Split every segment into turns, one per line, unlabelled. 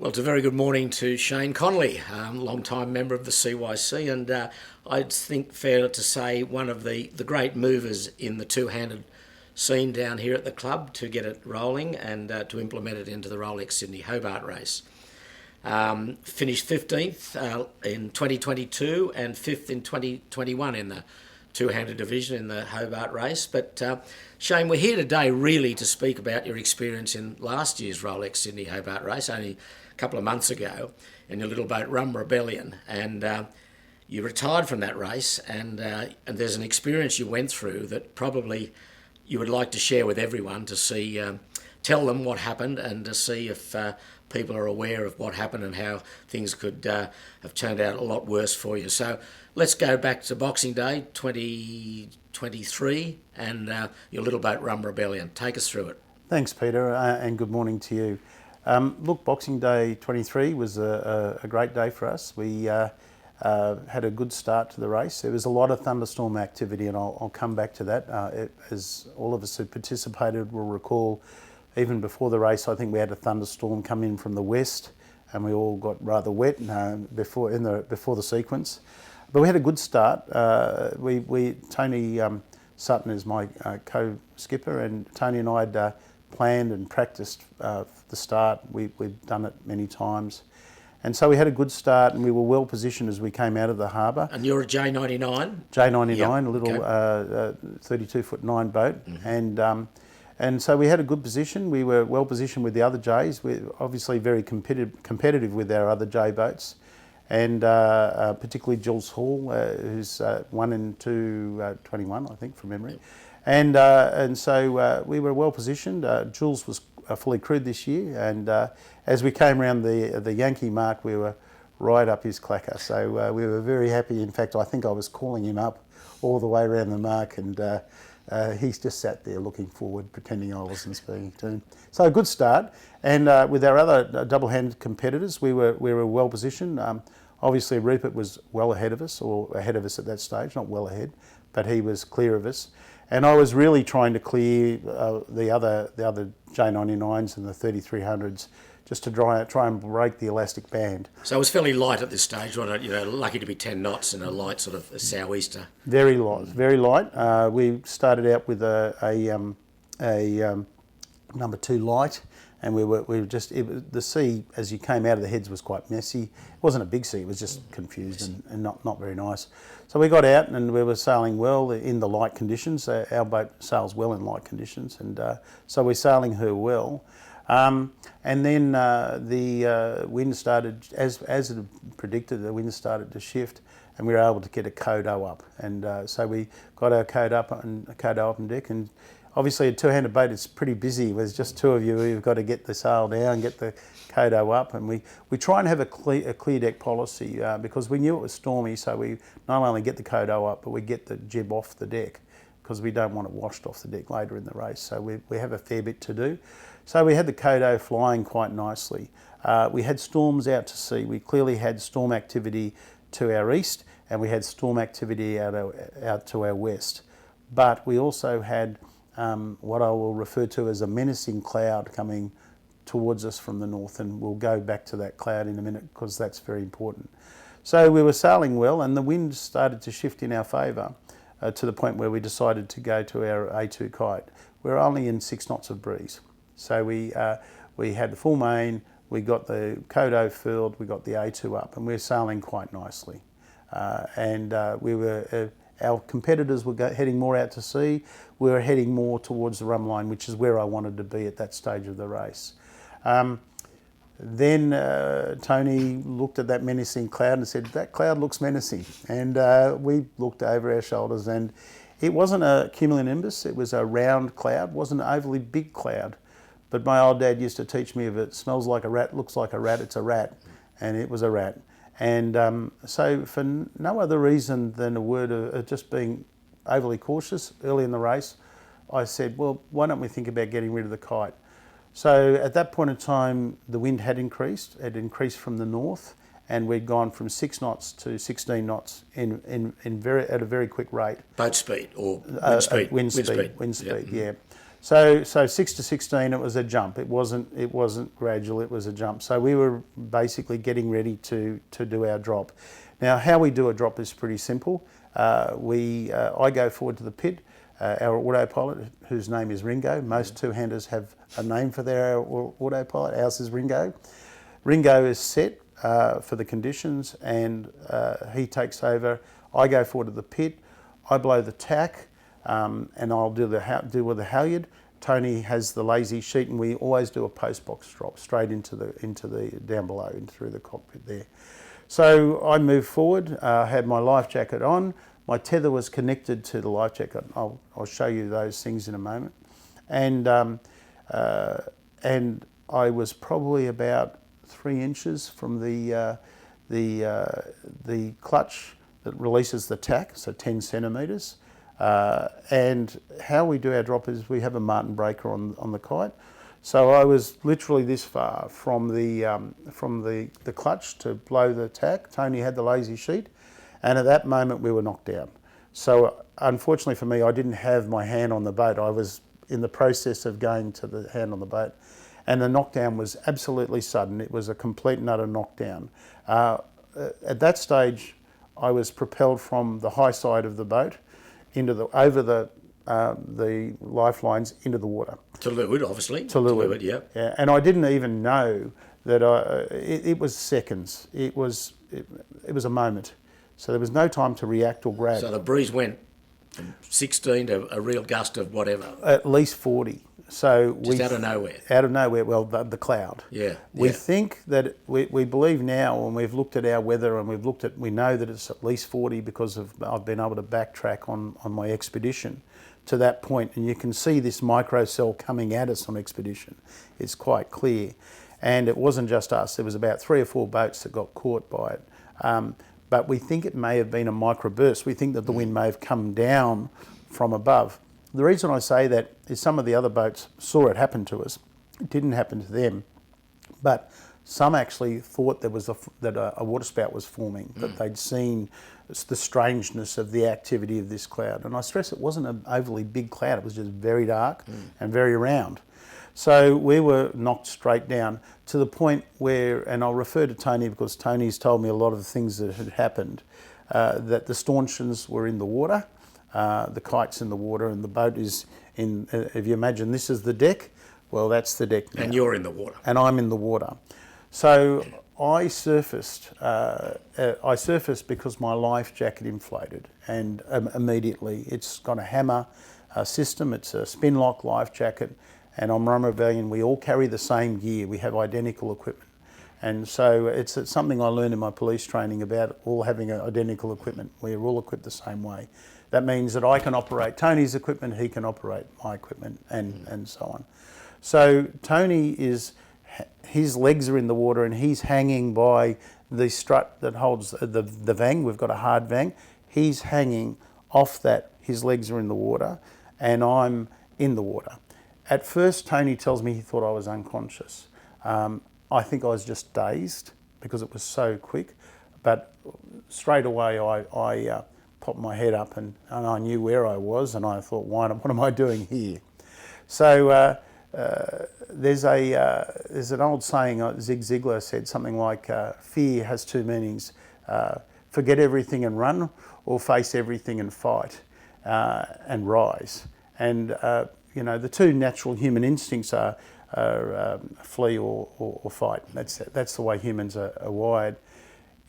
Well, it's a very good morning to Shane Connelly, long-time member of the CYC, and I think fair to say one of the great movers in the two-handed scene down here at the club to get it rolling and to implement it into the Rolex Sydney Hobart race. Finished 15th in 2022 and 5th in 2021 in the two-handed division in the Hobart race. But Shane, we're here today really to speak about your experience in last year's Rolex Sydney Hobart race, only a couple of months ago, in your little boat Rum Rebellion. And you retired from that race, and there's an experience you went through that probably you would like to share with everyone to see, tell them what happened and to see if people are aware of what happened and how things could have turned out a lot worse for you. So let's go back to Boxing Day 2023 and your little boat Rum Rebellion. Take us through it.
Thanks, Peter, and good morning to you. Look, Boxing Day 23 was a great day for us. We had a good start to the race. There was a lot of thunderstorm activity, and I'll come back to that. As all of us who participated will recall, even before the race, I think we had a thunderstorm come in from the west, and we all got rather wet before the sequence. But we had a good start. Tony Sutton is my co-skipper, and Tony and I had planned and practiced the start. We've done it many times. And so we had a good start, and we were well positioned as we came out of the harbour.
And you're a J99?
J99,
yep.
A little 32'9" boat. Mm-hmm. And so we had a good position. We were well positioned with the other Js. We're obviously very competitive with our other J boats, and particularly Jules Hall, who's 1 in 221, I think, from memory. Yep. And so we were well positioned. Jules was fully crewed this year, and as we came around the Yankee mark, we were right up his clacker. So we were very happy. In fact, I think I was calling him up all the way around the mark, and he's just sat there looking forward, pretending I wasn't speaking to him. So a good start, and with our other double-handed competitors, we were well positioned. Obviously, Rupert was well ahead of us, or ahead of us at that stage, not well ahead, but he was clear of us. And I was really trying to clear the other J99s and the 3300s, just to try and break the elastic band.
So it was fairly light at this stage, wasn't it? Lucky to be 10 knots and a light sort of a sou'easter.
Very light, very light. We started out with a number 2 light, and we were just the sea as you came out of the heads was quite messy. It wasn't a big sea; it was just confused and not very nice. So we got out and we were sailing well in the light conditions. Our boat sails well in light conditions, and so we're sailing her well. And then the wind started, as it predicted, the wind started to shift, and we were able to get a Kodo up. And so we got our Kodo up on deck, and obviously a two-handed boat is pretty busy. There's just two of you. You've got to get the sail down, get the Kodo up, and we try and have a clear deck policy because we knew it was stormy. So we not only get the Kodo up, but we get the jib off the deck because we don't want it washed off the deck later in the race. So we have a fair bit to do. So we had the Kodo flying quite nicely. We had storms out to sea. We clearly had storm activity to our east, and we had storm activity out to our west. But we also had what I will refer to as a menacing cloud coming towards us from the north, and we'll go back to that cloud in a minute because that's very important. So we were sailing well, and the wind started to shift in our favour to the point where we decided to go to our A2 kite. We're only in 6 knots of breeze. So we had the full main, we got the Kodo furled, we got the A2 up, and we're sailing quite nicely. Our competitors were heading more out to sea. We were heading more towards the rum line, which is where I wanted to be at that stage of the race. Then Tony looked at that menacing cloud and said, "That cloud looks menacing." And we looked over our shoulders, and it wasn't a cumulonimbus, it was a round cloud. It wasn't an overly big cloud. But my old dad used to teach me if it smells like a rat, looks like a rat, it's a rat. And it was a rat. And so for no other reason than a word of just being overly cautious early in the race, I said, well, why don't we think about getting rid of the kite? So at that point in time, the wind had increased. It increased from the north, and we'd gone from 6 knots to 16 knots at a very quick rate.
Boat speed or wind speed?
Wind speed,
yep.
Yeah. So 6 to 16, it was a jump. It wasn't gradual. It was a jump. So we were basically getting ready to do our drop. Now, how we do a drop is pretty simple. I go forward to the pit. Our autopilot, whose name is Ringo. Most two-handers have a name for their autopilot. Ours is Ringo. Ringo is set for the conditions, and he takes over. I go forward to the pit. I blow the tack, and I'll do with the halyard. Tony has the lazy sheet, and we always do a post box drop straight into the down below and through the cockpit there. So I move forward. I had my life jacket on. My tether was connected to the life jacket. I'll show you those things in a moment. And I was probably about 3 inches from the clutch that releases the tack, so 10 centimetres. And how we do our drop is we have a Martin breaker on the kite. So I was literally this far from the clutch to blow the tack. Tony had the lazy sheet, and at that moment we were knocked down. So unfortunately for me, I didn't have my hand on the boat. I was in the process of going to the hand on the boat, and the knockdown was absolutely sudden. It was a complete and utter knockdown. At that stage, I was propelled from the high side of the boat over the lifelines into the water.
To leeward, obviously.
To leeward,
yeah.
And I didn't even know that it was seconds. It was a moment. So there was no time to react or grab.
So the breeze went from 16 to a real gust of whatever.
At least 40. So
just out of nowhere.
Out of nowhere. Well, the cloud.
Yeah.
We think that we believe now, when we've looked at our weather and we know that it's at least 40 because I've been able to backtrack on my expedition to that point, and you can see this microcell coming at us on expedition. It's quite clear. And it wasn't just us. There was about 3 or 4 boats that got caught by it. But we think it may have been a microburst. We think that the wind may have come down from above. The reason I say that is some of the other boats saw it happen to us. It didn't happen to them. But some actually thought that a waterspout was forming, that they'd seen the strangeness of the activity of this cloud. And I stress it wasn't an overly big cloud. It was just very dark and very round. So we were knocked straight down to the point where, and I'll refer to Tony because Tony's told me a lot of the things that had happened, that the stanchions were in the water, the kite's in the water, and the boat is in, if you imagine this is the deck, well, that's the deck now.
And you're in the water.
And I'm in the water. So I surfaced because my life jacket inflated, and immediately it's got a hammer system, it's a spin lock life jacket, and on Rum Rebellion we all carry the same gear, we have identical equipment. And so it's something I learned in my police training about all having identical equipment. We're all equipped the same way. That means that I can operate Tony's equipment, he can operate my equipment, and so on. So Tony his legs are in the water and he's hanging by the strut that holds the vang. We've got a hard vang. He's hanging off that, his legs are in the water, and I'm in the water. At first, Tony tells me he thought I was unconscious. I think I was just dazed because it was so quick, but straight away I popped my head up and I knew where I was, and I thought, what am I doing here? So there's an old saying, Zig Ziglar said something like, fear has 2 meanings, forget everything and run, or face everything and fight and rise. And the 2 natural human instincts are flee or fight. That's the way humans are wired.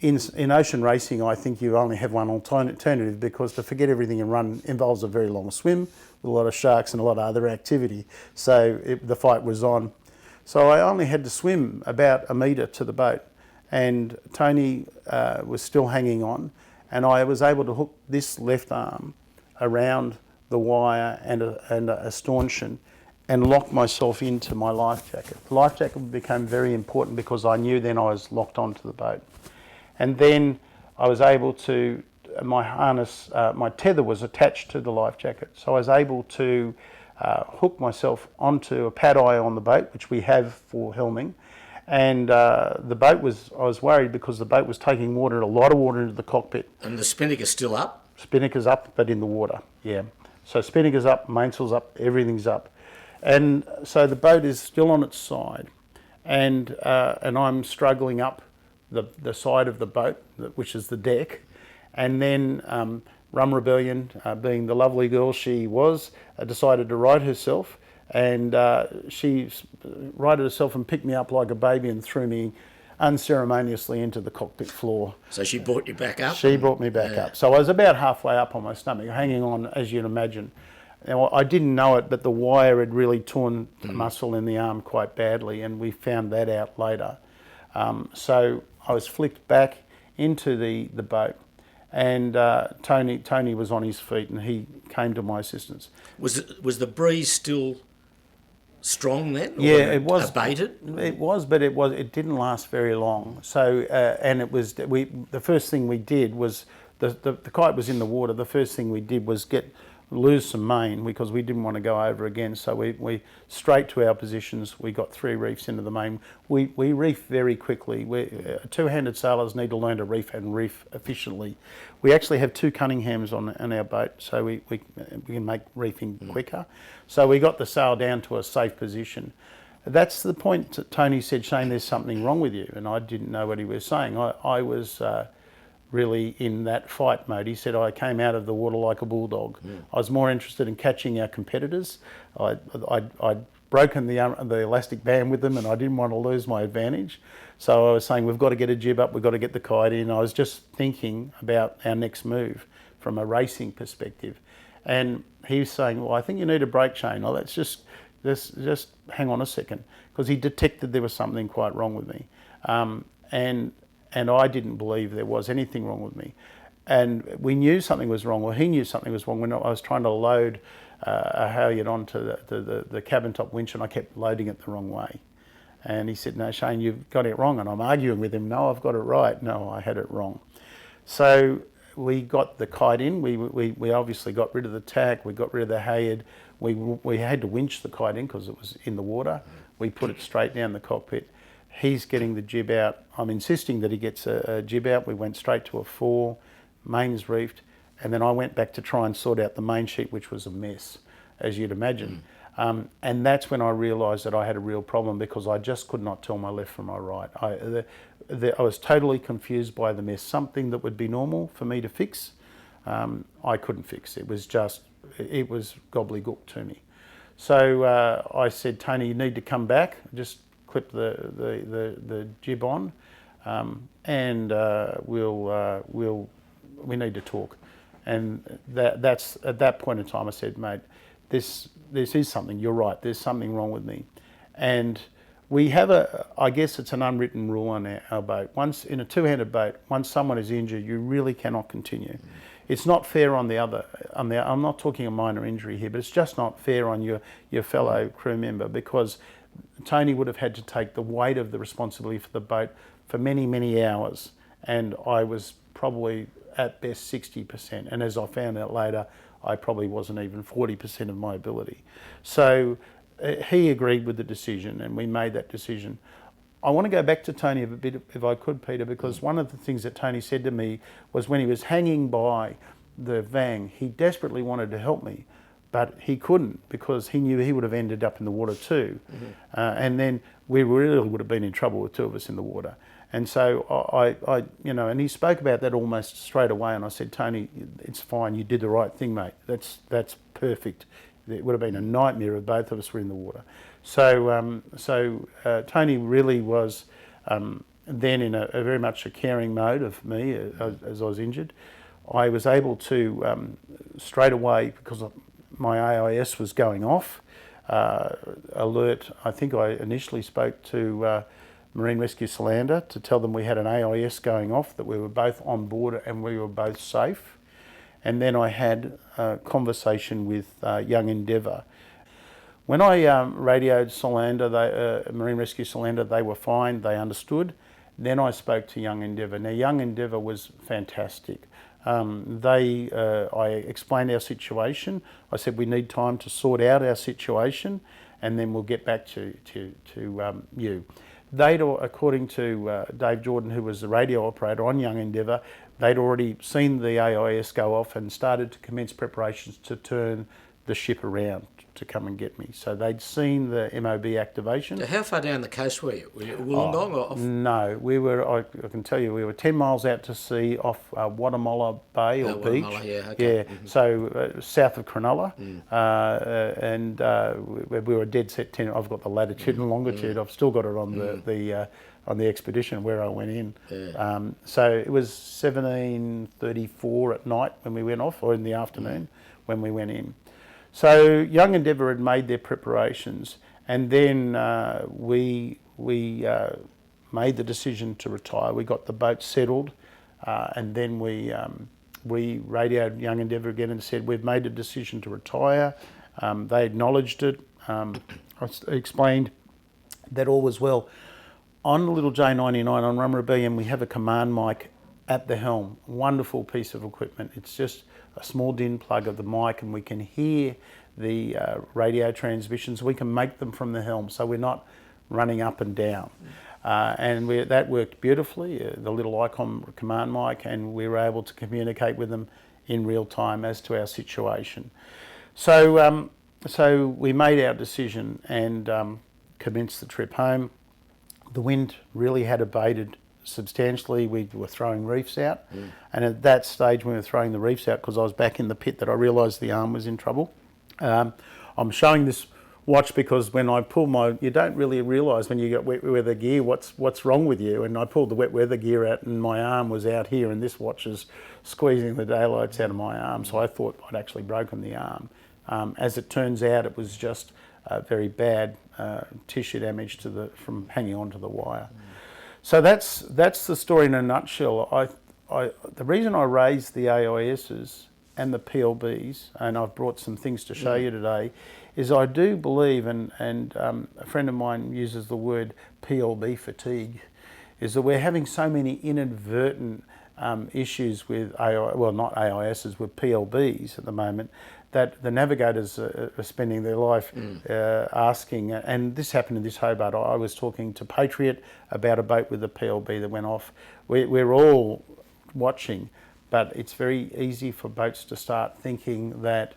In ocean racing, I think you only have one alternative, because to forget everything and run involves a very long swim with a lot of sharks and a lot of other activity. So the fight was on. So I only had to swim about a metre to the boat, and Tony was still hanging on, and I was able to hook this left arm around the wire and a stanchion and lock myself into my life jacket. The life jacket became very important because I knew then I was locked onto the boat. And then I was able to, my harness, my tether was attached to the life jacket. So I was able to hook myself onto a pad eye on the boat, which we have for helming. And the boat I was worried because the boat was taking water, a lot of water into the cockpit.
And the spinnaker's still up?
Spinnaker's up, but in the water, yeah. So spinnaker's up, mainsail's up, everything's up. And so the boat is still on its side, and I'm struggling up the side of the boat, which is the deck, and then Rum Rebellion, being the lovely girl she was, decided to right herself, and she righted herself and picked me up like a baby and threw me unceremoniously into the cockpit floor.
So she brought you back up?
She brought me back up. So I was about halfway up on my stomach, hanging on, as you'd imagine. Now, I didn't know it, but the wire had really torn the muscle in the arm quite badly, and we found that out later. So I was flicked back into the boat, and Tony was on his feet, and he came to my assistance.
Was the breeze still strong then? Or
Yeah, it was
abated.
It was, but it didn't last very long. So and it was the first thing we did was the kite was in the water. The first thing we did was lose some main because we didn't want to go over again. So we straight to our positions. We got 3 reefs into the main. We reef very quickly. Two-handed sailors need to learn to reef and reef efficiently. We actually have 2 Cunninghams on our boat, so we can make reefing quicker. So we got the sail down to a safe position. That's the point that Tony said, Shane, there's something wrong with you. And I didn't know what he was saying. I was really in that fight mode. He said I came out of the water like a bulldog. I was more interested in catching our competitors. I'd broken the elastic band with them, and I didn't want to lose my advantage. So I was saying, we've got to get a jib up, we've got to get the kite in. I was just thinking about our next move from a racing perspective. And he was saying, well, I think you need a break, Shane. Oh, let's just hang on a second, because he detected there was something quite wrong with me. And I didn't believe there was anything wrong with me. And we knew something was wrong, or he knew something was wrong when I was trying to load a halyard onto the cabin top winch, and I kept loading it the wrong way. And he said, no, Shane, you've got it wrong. And I'm arguing with him, no, I've got it right. No, I had it wrong. So we got the kite in. We obviously got rid of the tack. We got rid of the halyard. We had to winch the kite in because it was in the water. We put it straight down the cockpit. He's getting the jib out. I'm insisting that he gets a jib out. We went straight to a 4, mains reefed, and then I went back to try and sort out the main sheet, which was a mess, as you'd imagine. And that's when I realised that I had a real problem, because I just could not tell my left from my right. I was totally confused by the mess. Something that would be normal for me to fix, I couldn't fix. It was gobbledygook to me. So I said, Tony, you need to come back. Just clip the jib on, and we need to talk. And that's at that point in time I said, mate, this is something. You're right. There's something wrong with me. And we have I guess it's an unwritten rule on our boat. Once in a 2-handed boat, once someone is injured, you really cannot continue. It's not fair on the other. I'm not talking a minor injury here, but it's just not fair on your fellow crew member, because Tony would have had to take the weight of the responsibility for the boat for many, many hours, and I was probably at best 60%. And as I found out later, I probably wasn't even 40% of my ability. So he agreed with the decision, and we made that decision. I want to go back to Tony a bit, if I could, Peter, because one of the things that Tony said to me was when he was hanging by the Vang, he desperately wanted to help me, but he couldn't, because he knew he would have ended up in the water too. And then we really would have been in trouble with 2 of us in the water. And so I and he spoke about that almost straight away. And I said, Tony, it's fine. You did the right thing, mate. That's perfect. It would have been a nightmare if both of us were in the water. So Tony really was then in a very much a caring mode of me as I was injured. I was able to straight away, because my AIS was going off, alert. I think I initially spoke to Marine Rescue Solander to tell them we had an AIS going off, that we were both on board and we were both safe. And then I had a conversation with Young Endeavour. When I radioed Solander, Marine Rescue Solander, they were fine, they understood. Then I spoke to Young Endeavour. Now, Young Endeavour was fantastic. I explained our situation. I said we need time to sort out our situation, and then we'll get back to you. They'd, according to Dave Jordan, who was the radio operator on Young Endeavour, they'd already seen the AIS go off and started to commence preparations to turn the ship around to come and get me. So they'd seen the MOB activation.
So how far down the coast were you? Were you Wollongong or off?
No, we were, I can tell you, we were 10 miles out to sea off Watamolla Bay or beach.
Watamolla, yeah, okay.
Yeah, so south of Cronulla. And we were dead set 10. I've got the latitude and longitude. I've still got it on on the expedition where I went in.
Yeah.
So it was 17:34 at night when we went off, or in the afternoon when we went in. So Young Endeavour had made their preparations, and then we made the decision to retire. We got the boat settled, and then we radioed Young Endeavour again and said, we've made a decision to retire. They acknowledged it. I explained that all was well. On the little J99 on Rum Rebellion, we have a command mic at the helm. Wonderful piece of equipment. It's just a small DIN plug of the mic, and we can hear the radio transmissions. We can make them from the helm, so we're not running up and down. And that worked beautifully, the little ICOM command mic, and we were able to communicate with them in real time as to our situation. So, so we made our decision and commenced the trip home. The wind really had abated substantially. We were throwing reefs out, and at that stage when we were throwing the reefs out, because I was back in the pit, that I realised the arm was in trouble. I'm showing this watch because when I pull you don't really realise when you get wet weather gear what's wrong with you, and I pulled the wet weather gear out and my arm was out here, and this watch is squeezing the daylights out of my arm, so I thought I'd actually broken the arm. As it turns out, it was just very bad tissue damage from hanging onto the wire. So that's the story in a nutshell. The reason I raised the AISs and the PLBs, and I've brought some things to show you today, is I do believe, and a friend of mine uses the word PLB fatigue, is that we're having so many inadvertent issues with not AISs, with PLBs at the moment, that the navigators are spending their life asking, and this happened in this Hobart. I was talking to Patriot about a boat with a PLB that went off. We're all watching, but it's very easy for boats to start thinking that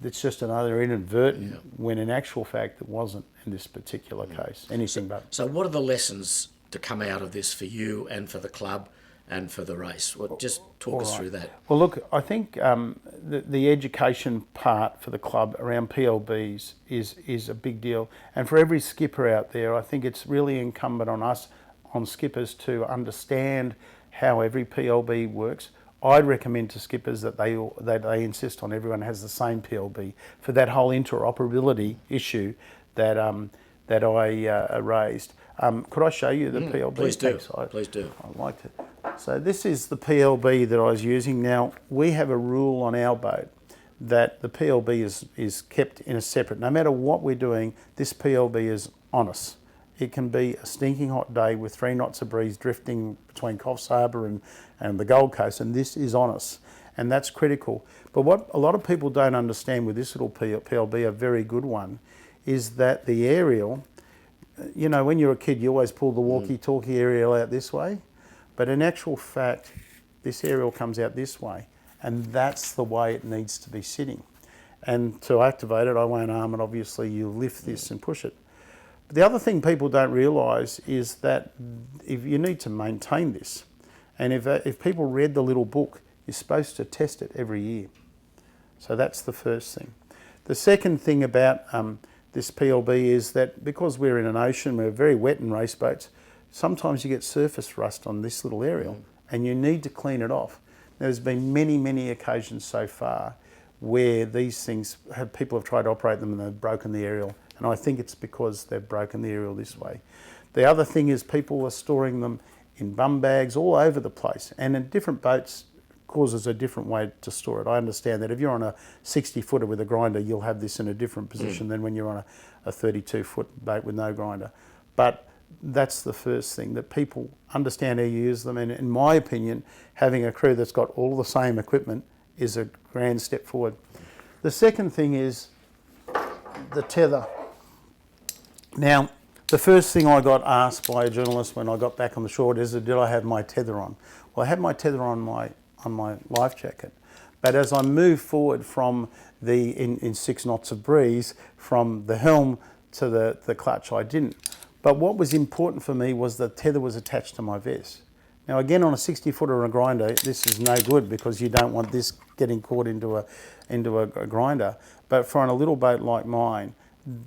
it's just another inadvertent, when in actual fact it wasn't in this particular case. Anything but.
So what are the lessons to come out of this for you and for the club and for the race? Well, just talk us through that.
Well, look, I think the education part for the club around PLBs is a big deal. And for every skipper out there, I think it's really incumbent on us, on skippers, to understand how every PLB works. I'd recommend to skippers that they insist on everyone has the same PLB for that whole interoperability issue that I raised. Could I show you the PLB?
Please do. Please do.
I'd like to. So this is the PLB that I was using. Now, we have a rule on our boat that the PLB is kept in a separate. No matter what we're doing, this PLB is on us. It can be a stinking hot day with 3 knots of breeze drifting between Coffs Harbour and the Gold Coast, and this is on us, and that's critical. But what a lot of people don't understand with this little PLB, a very good one, is that the aerial, you know, when you're a kid, you always pull the walkie-talkie aerial out this way, but in actual fact, this aerial comes out this way, and that's the way it needs to be sitting. And to activate it, I won't arm it, obviously. You lift this and push it. But the other thing people don't realise is that if you need to maintain this, and if people read the little book, you're supposed to test it every year. So that's the first thing. The second thing about this PLB is that because we're in an ocean, we're very wet in race boats, sometimes you get surface rust on this little aerial, and you need to clean it off. There's been many, many occasions so far where these things, people have tried to operate them and they've broken the aerial, and I think it's because they've broken the aerial this way. The other thing is people are storing them in bum bags all over the place, and in different boats causes a different way to store it. I understand that if you're on a 60-footer with a grinder, you'll have this in a different position than when you're on a 32-foot boat with no grinder. But that's the first thing, that people understand how you use them, and in my opinion, having a crew that's got all the same equipment is a grand step forward. The second thing is the tether. Now, the first thing I got asked by a journalist when I got back on the shore is, did I have my tether on? Well, I had my tether on my life jacket, But as I moved forward from in 6 knots of breeze, from the helm to the clutch, I didn't. But what was important for me was the tether was attached to my vest. Now again, on a 60-footer and a grinder, this is no good because you don't want this getting caught into a grinder. But for on a little boat like mine,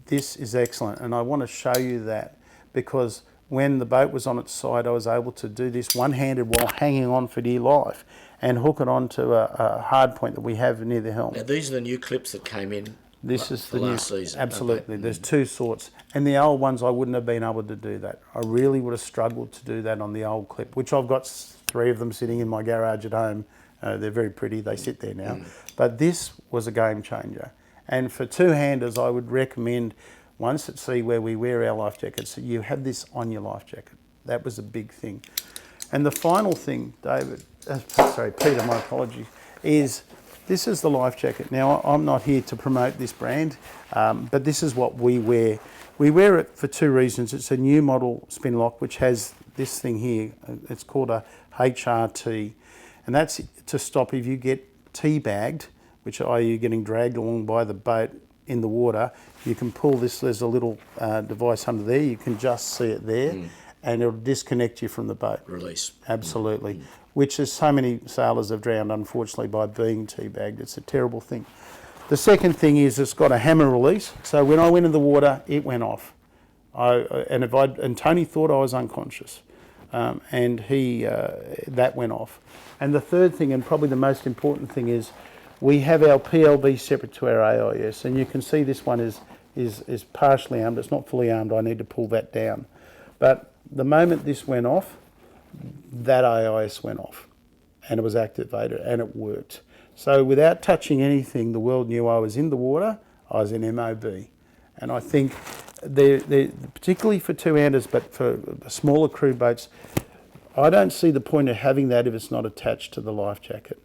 this is excellent. And I want to show you that because when the boat was on its side, I was able to do this one-handed while hanging on for dear life and hook it onto a hard point that we have near the helm.
Now these are the new clips that came in.
This is the new
last season.
Absolutely.
Okay.
There's 2 sorts. And the old ones, I wouldn't have been able to do that. I really would have struggled to do that on the old clip, which I've got 3 of them sitting in my garage at home. They're very pretty. They sit there now. But this was a game changer. And for 2-handers, I would recommend, once at sea where we wear our life jackets, you have this on your life jacket. That was a big thing. And the final thing, David, Peter, my apologies, is this is the life jacket. Now, I'm not here to promote this brand, but this is what we wear. We wear it for 2 reasons. It's a new model spin lock, which has this thing here. It's called a HRT. And that's to stop if you get teabagged, which are you getting dragged along by the boat in the water, you can pull this, there's a little device under there, you can just see it there, and it'll disconnect you from the boat.
Release.
Absolutely. Which is so many sailors have drowned, unfortunately, by being teabagged. It's a terrible thing. The second thing is it's got a hammer release, so when I went in the water, it went off. And Tony thought I was unconscious, and that went off. And the third thing, and probably the most important thing, is we have our PLB separate to our AIS, and you can see this one is partially armed. It's not fully armed. I need to pull that down. But the moment this went off, that AIS went off, and it was activated, and it worked. So without touching anything, the world knew I was in the water. I was in MOB, and I think particularly for 2-handers, but for smaller crew boats, I don't see the point of having that if it's not attached to the life jacket.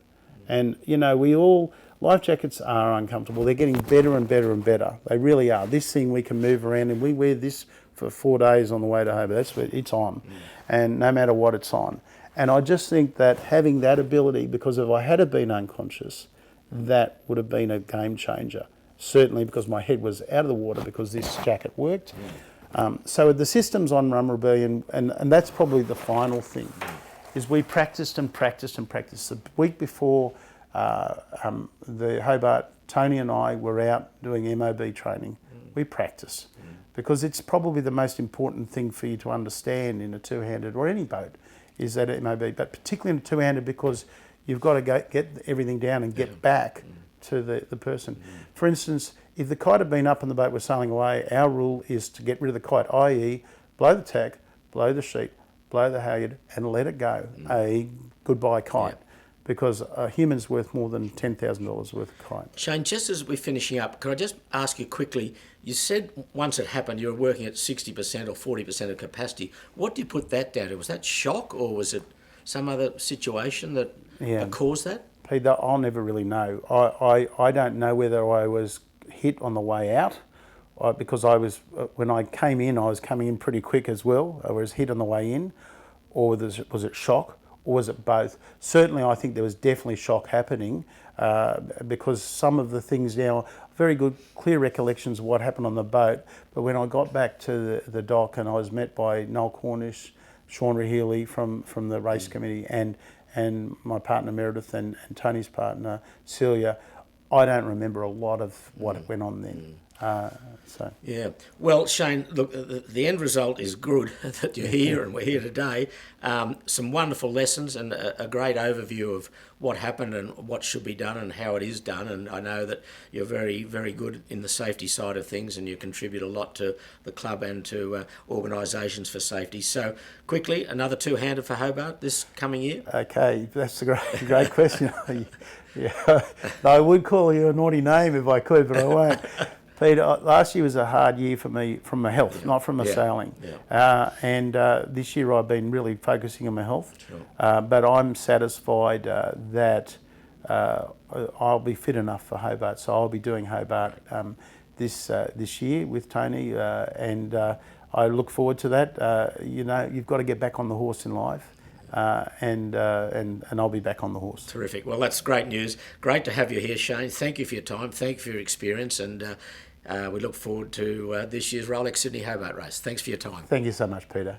And, you know, life jackets are uncomfortable. They're getting better and better and better. They really are. This thing we can move around, and we wear this for 4 days on the way to Hobart. That's what it's on. And no matter what it's on. And I just think that having that ability, because if I had been unconscious, that would have been a game changer. Certainly because my head was out of the water because this jacket worked. So the systems on Rum Rebellion, and that's probably the final thing, is we practiced and practiced and practiced. The week before the Hobart, Tony and I were out doing MOB training. We practice because it's probably the most important thing for you to understand in a 2-handed or any boat is that MOB, but particularly in a 2-handed because you've got to get everything down and get back to the person. For instance, if the kite had been up and the boat was sailing away, our rule is to get rid of the kite, i.e. blow the tack, blow the sheet, blow the halyard and let it go, a goodbye kite, because a human's worth more than $10,000 worth of kite.
Shane, just as we're finishing up, could I just ask you quickly, you said once it happened you were working at 60% or 40% of capacity. What do you put that down to? Was that shock or was it some other situation that caused that?
Peter, I'll never really know. I don't know whether I was hit on the way out, because when I came in, I was coming in pretty quick as well. I was hit on the way in, or was it shock, or was it both? Certainly, I think there was definitely shock happening because some of the things now, very good, clear recollections of what happened on the boat. But when I got back to the dock and I was met by Noel Cornish, Sean Rahili from the race committee, and my partner Meredith and Tony's partner Celia, I don't remember a lot of what went on then.
Yeah. Well, Shane, look, the end result is good that you're here and we're here today. Some wonderful lessons and a great overview of what happened and what should be done and how it is done. And I know that you're very, very good in the safety side of things and you contribute a lot to the club and to organisations for safety. So, quickly, another 2-hander for Hobart this coming year?
Okay, that's a great question. Yeah, I would call you a naughty name if I could, but I won't. Peter, last year was a hard year for me from my health, not from my sailing. And this year I've been really focusing on my health. Sure. But I'm satisfied that I'll be fit enough for Hobart. So I'll be doing Hobart this year with Tony, and I look forward to that. You've got to get back on the horse in life. and I'll be back on the horse.
Terrific. Well, that's great news. Great to have you here, Shane. Thank you for your time. Thank you for your experience, and we look forward to this year's Rolex Sydney Hobart race. Thanks for your time.
Thank you so much, Peter.